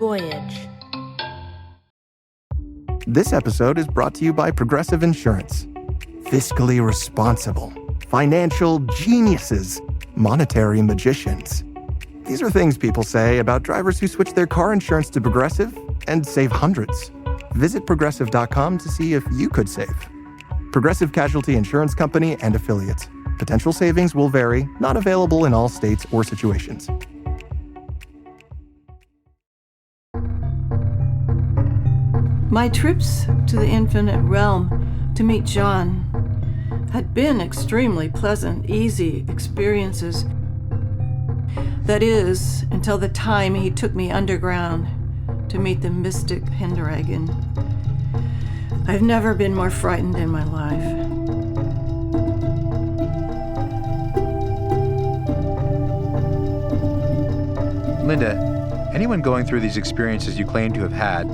Voyage. This episode is brought to you by Progressive Insurance. Fiscally responsible, financial geniuses, monetary magicians. These are things people say about drivers who switch their car insurance to Progressive and save hundreds. Visit Progressive.com to see if you could save. Progressive Casualty Insurance Company and Affiliates. Potential savings will vary, not available in all states or situations. My trips to the Infinite Realm to meet John had been extremely pleasant, easy experiences. That is, until the time he took me underground to meet the mystic Pendragon. I've never been more frightened in my life. Linda, anyone going through these experiences you claim to have had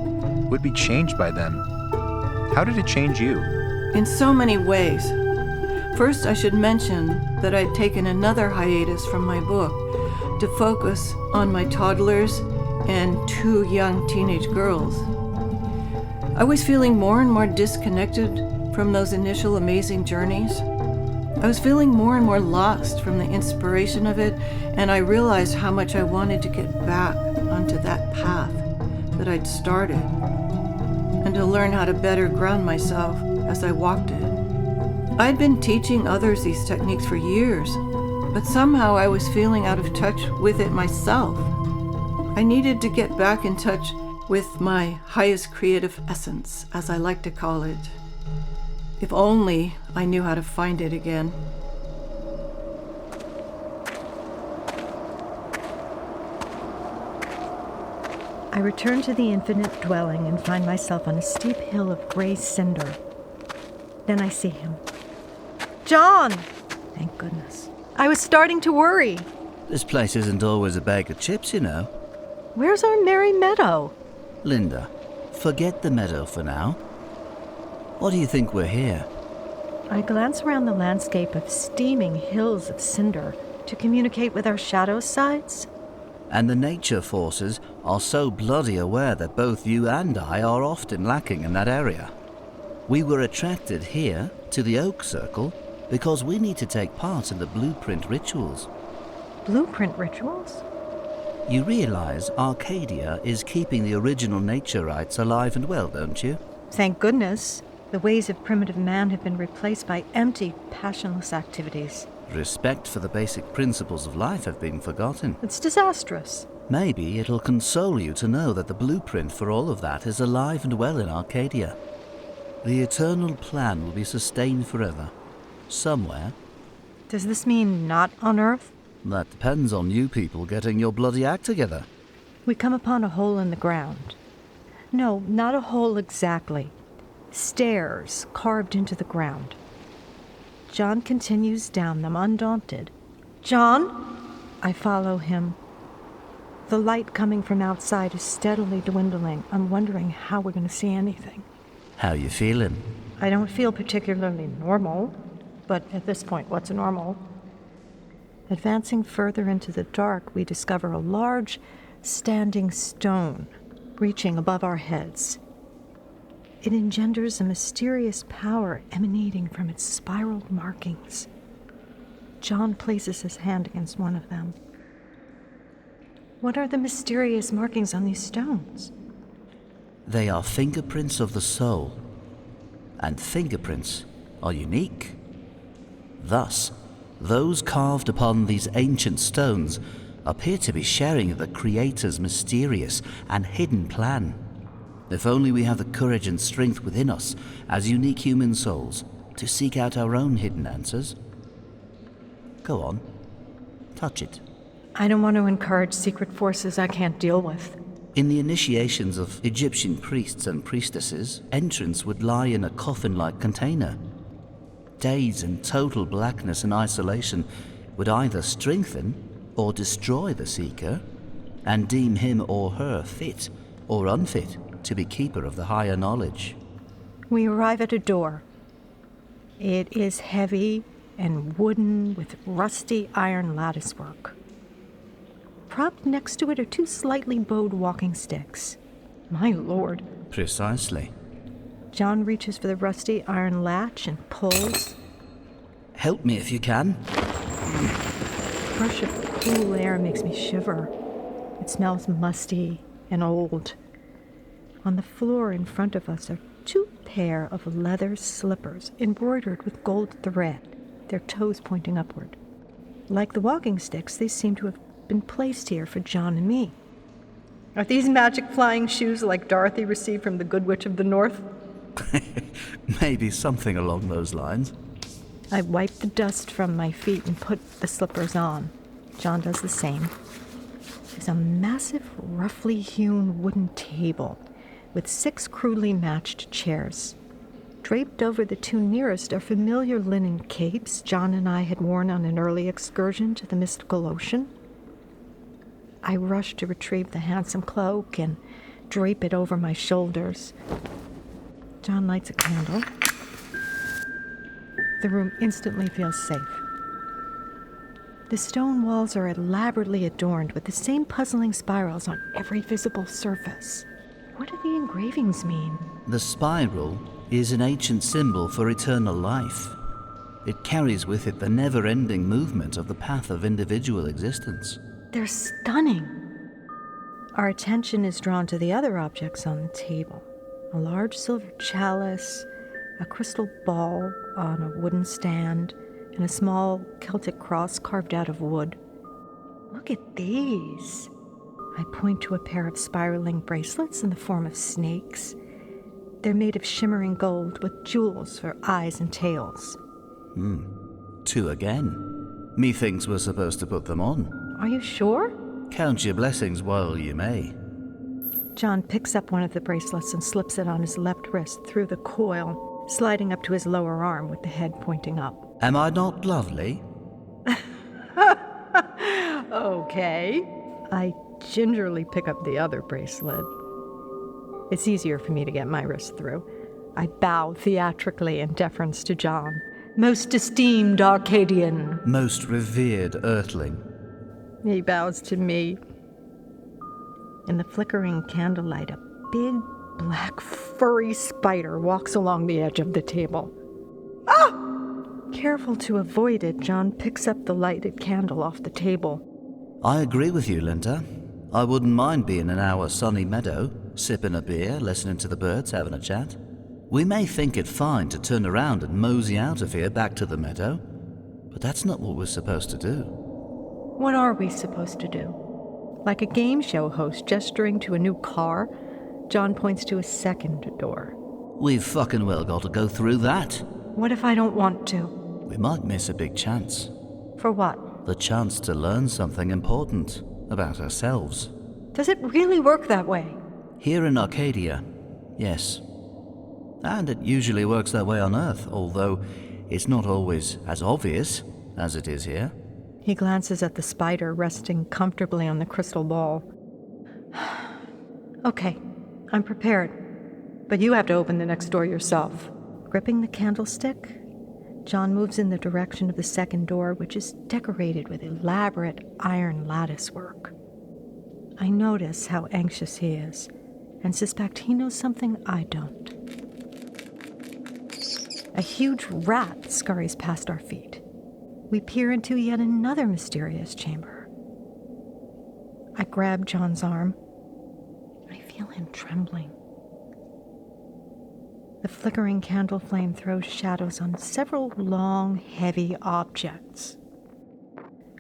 would be changed by them. How did it change you? In so many ways. First, I should mention that I'd taken another hiatus from my book to focus on my toddlers and 2 young teenage girls. I was feeling more and more disconnected from those initial amazing journeys. I was feeling more and more lost from the inspiration of it, and I realized how much I wanted to get back onto that path that I'd started, and to learn how to better ground myself as I walked it. I'd been teaching others these techniques for years, but somehow I was feeling out of touch with it myself. I needed to get back in touch with my highest creative essence, as I like to call it. If only I knew how to find it again. I return to the infinite dwelling and find myself on a steep hill of gray cinder. Then I see him. John! Thank goodness. I was starting to worry. This place isn't always a bag of chips, you know. Where's our merry meadow? Linda, forget the meadow for now. What do you think we're here? I glance around the landscape of steaming hills of cinder to communicate with our shadow sides. And the nature forces are so bloody aware that both you and I are often lacking in that area. We were attracted here to the Oak Circle because we need to take part in the blueprint rituals. Blueprint rituals? You realize Arcadia is keeping the original nature rights alive and well, don't you? Thank goodness. The ways of primitive man have been replaced by empty, passionless activities. Respect for the basic principles of life have been forgotten. It's disastrous. Maybe it'll console you to know that the blueprint for all of that is alive and well in Arcadia. The eternal plan will be sustained forever. Somewhere. Does this mean not on Earth? That depends on you people getting your bloody act together. We come upon a hole in the ground. No, not a hole exactly. Stairs carved into the ground. John continues down them, undaunted. John? I follow him. The light coming from outside is steadily dwindling. I'm wondering how we're going to see anything. How you feeling? I don't feel particularly normal, but at this point, what's normal? Advancing further into the dark, we discover a large, standing stone reaching above our heads. It engenders a mysterious power emanating from its spiraled markings. John places his hand against one of them. What are the mysterious markings on these stones? They are fingerprints of the soul, and fingerprints are unique. Thus, those carved upon these ancient stones appear to be sharing the Creator's mysterious and hidden plan. If only we have the courage and strength within us as unique human souls to seek out our own hidden answers. Go on, touch it. I don't want to encourage secret forces I can't deal with. In the initiations of Egyptian priests and priestesses, entrance would lie in a coffin-like container. Days in total blackness and isolation would either strengthen or destroy the seeker, and deem him or her fit or unfit to be keeper of the higher knowledge. We arrive at a door. It is heavy and wooden with rusty iron latticework. propped next to it are two slightly bowed walking sticks. My lord. Precisely. John reaches for the rusty iron latch and pulls. Help me if you can. A rush of cool air makes me shiver. It smells musty and old. On the floor in front of us are two pair of leather slippers embroidered with gold thread, their toes pointing upward. Like the walking sticks, they seem to have been placed here for John and me. Are these magic flying shoes like Dorothy received from the Good Witch of the North? Maybe something along those lines. I wipe the dust from my feet and put the slippers on. John does the same. There's a massive, roughly hewn wooden table with 6 crudely matched chairs. Draped over the two nearest are familiar linen capes John and I had worn on an early excursion to the mystical ocean. I rush to retrieve the handsome cloak and drape it over my shoulders. John lights a candle. The room instantly feels safe. The stone walls are elaborately adorned with the same puzzling spirals on every visible surface. What do the engravings mean? The spiral is an ancient symbol for eternal life. It carries with it the never-ending movement of the path of individual existence. They're stunning. Our attention is drawn to the other objects on the table. A large silver chalice, a crystal ball on a wooden stand, and a small Celtic cross carved out of wood. Look at these. I point to a pair of spiraling bracelets in the form of snakes. They're made of shimmering gold with jewels for eyes and tails. 2 again. Methinks we're supposed to put them on. Are you sure? Count your blessings while you may. John picks up one of the bracelets and slips it on his left wrist through the coil, sliding up to his lower arm with the head pointing up. Am I not lovely? Okay. I gingerly pick up the other bracelet. It's easier for me to get my wrist through. I bow theatrically in deference to John. Most esteemed Arcadian. Most revered Earthling. He bows to me. In the flickering candlelight, a big, black, furry spider walks along the edge of the table. Ah! Careful to avoid it, John picks up the lighted candle off the table. I agree with you, Linda. I wouldn't mind being in our sunny meadow, sipping a beer, listening to the birds, having a chat. We may think it fine to turn around and mosey out of here back to the meadow, but that's not what we're supposed to do. What are we supposed to do? Like a game show host gesturing to a new car, John points to a second door. We've fucking well got to go through that. What if I don't want to? We might miss a big chance. For what? The chance to learn something important about ourselves. Does it really work that way? Here in Arcadia, yes. And it usually works that way on Earth, although it's not always as obvious as it is here. He glances at the spider resting comfortably on the crystal ball. Okay, I'm prepared. But you have to open the next door yourself. Gripping the candlestick, John moves in the direction of the second door, which is decorated with elaborate iron lattice work. I notice how anxious he is, and suspect he knows something I don't. A huge rat scurries past our feet. We peer into yet another mysterious chamber. I grab John's arm. I feel him trembling. The flickering candle flame throws shadows on several long, heavy objects.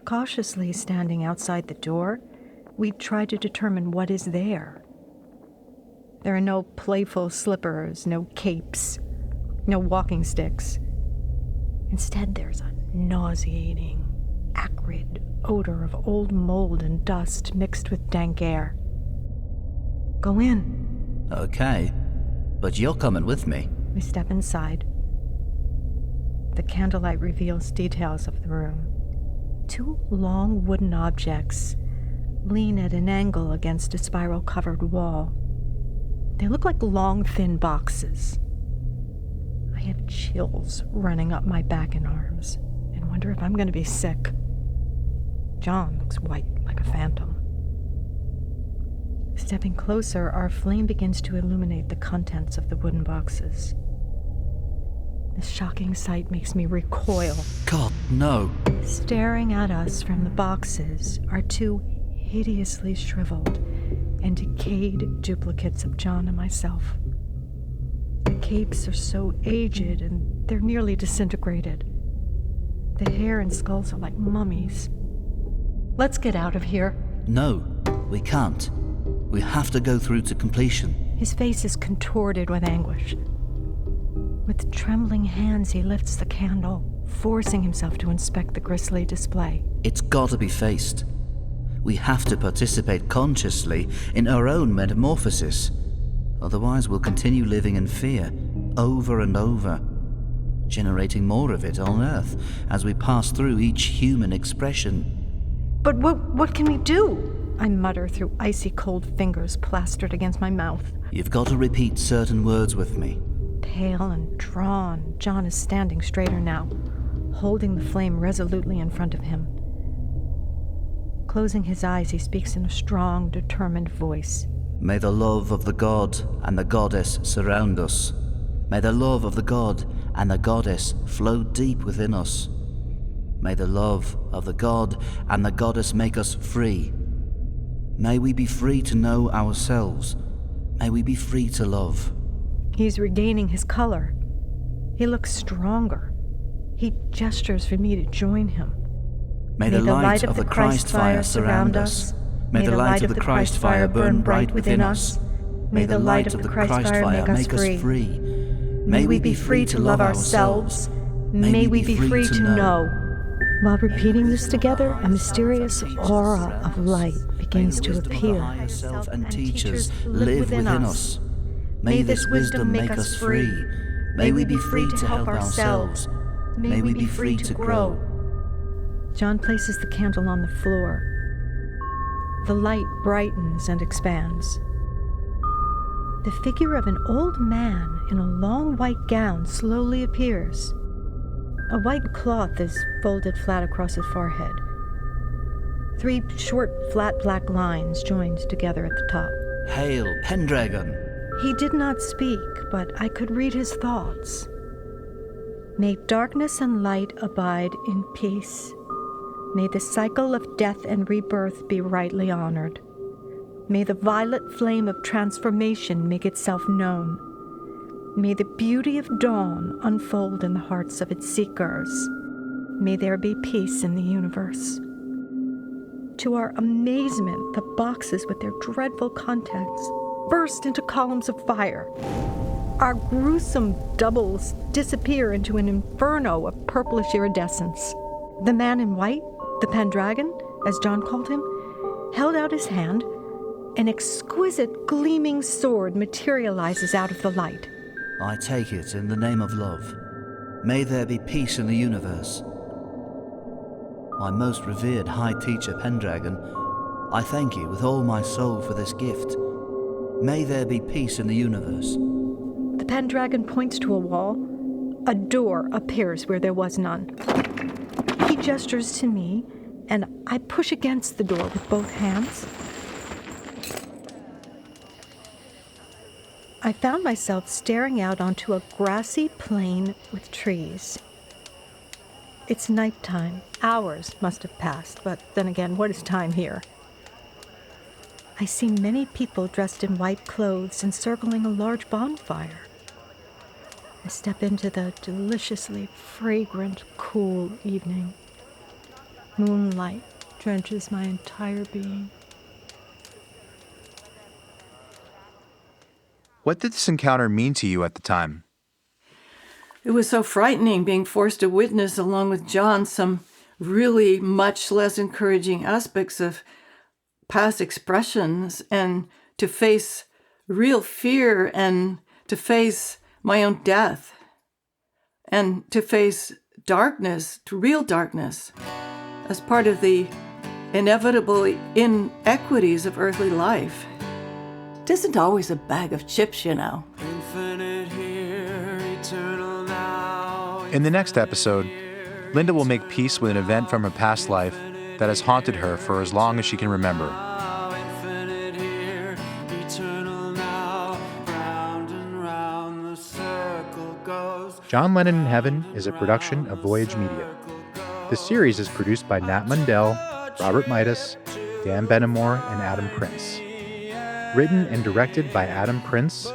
Cautiously standing outside the door, we try to determine what is there. There are no playful slippers, no capes, no walking sticks. Instead, there's a nauseating, acrid odor of old mold and dust mixed with dank air. Go in. Okay, but you're coming with me. We step inside. The candlelight reveals details of the room. 2 long wooden objects lean at an angle against a spiral-covered wall. They look like long, thin boxes. I have chills running up my back and arms and wonder if I'm going to be sick. John looks white like a phantom. Stepping closer, our flame begins to illuminate the contents of the wooden boxes. The shocking sight makes me recoil. God, no. Staring at us from the boxes are two hideously shriveled and decayed duplicates of John and myself. The capes are so aged and they're nearly disintegrated. The hair and skulls are like mummies. Let's get out of here. No, we can't. We have to go through to completion. His face is contorted with anguish. With trembling hands, he lifts the candle, forcing himself to inspect the grisly display. It's got to be faced. We have to participate consciously in our own metamorphosis. Otherwise, we'll continue living in fear, over and over, generating more of it on Earth as we pass through each human expression. But what can we do? I mutter through icy cold fingers plastered against my mouth. You've got to repeat certain words with me. Pale and drawn, John is standing straighter now, holding the flame resolutely in front of him. Closing his eyes, he speaks in a strong, determined voice. May the love of the god and the goddess surround us. May the love of the god and the goddess flow deep within us. May the love of the god and the goddess make us free. May we be free to know ourselves. May we be free to love. He's regaining his color. He looks stronger. He gestures for me to join him. May the light of the Christ fire surround us. May the light of the Christ fire burn bright within us. May the light of the Christ fire make us free. May we be free to love ourselves. May we be free to know. While repeating this together, a mysterious aura of light begins to appear. And teachers live within us. May this wisdom make us free. May we be free to help ourselves. May we be free to grow. John places the candle on the floor. The light brightens and expands. The figure of an old man in a long white gown slowly appears. A white cloth is folded flat across his forehead. 3 short, flat black lines joined together at the top. Hail, Pendragon! He did not speak, but I could read his thoughts. May darkness and light abide in peace. May the cycle of death and rebirth be rightly honored. May the violet flame of transformation make itself known. May the beauty of dawn unfold in the hearts of its seekers. May there be peace in the universe. To our amazement, the boxes with their dreadful contents burst into columns of fire. Our gruesome doubles disappear into an inferno of purplish iridescence. The man in white, the Pendragon, as John called him, held out his hand. An exquisite gleaming sword materializes out of the light. I take it in the name of love. May there be peace in the universe. My most revered High Teacher Pendragon, I thank you with all my soul for this gift. May there be peace in the universe. The Pendragon points to a wall. A door appears where there was none. He gestures to me, and I push against the door with both hands. I found myself staring out onto a grassy plain with trees. It's nighttime. Hours must have passed, but then again, what is time here? I see many people dressed in white clothes encircling a large bonfire. I step into the deliciously fragrant, cool evening. Moonlight drenches my entire being. What did this encounter mean to you at the time? It was so frightening being forced to witness, along with John, some really much less encouraging aspects of past expressions, and to face real fear, and to face my own death, and to face darkness, to real darkness, as part of the inevitable inequities of earthly life. It isn't always a bag of chips, you know. Infinite here, eternal now. In the next episode, Linda will make peace with an event from her past life that has haunted her for as long as she can remember. Infinite here, John Lennon in Heaven is a production of Voyage Media. This series is produced by Nat Mundel, Robert Mitas, Dan Benamor, and Adam Prince. Written and directed by Adam Prince,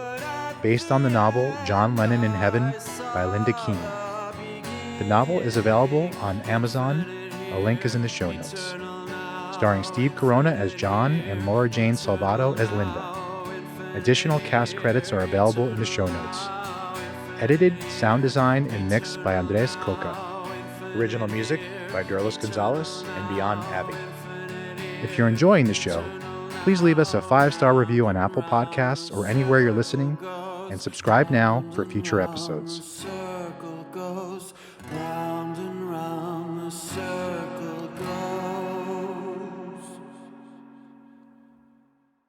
based on the novel John Lennon in Heaven by Linda Keenan. The novel is available on Amazon. A link is in the show notes. Starring Steve Corona as John and Laura Jane Salvato as Linda. Additional cast credits are available in the show notes. Edited, sound design, and mixed by Andres Coca. Original music by Derlis Gonzalez and Beyond Abbey. If you're enjoying the show, please leave us a 5-star review on Apple Podcasts or anywhere you're listening, and subscribe now for future episodes.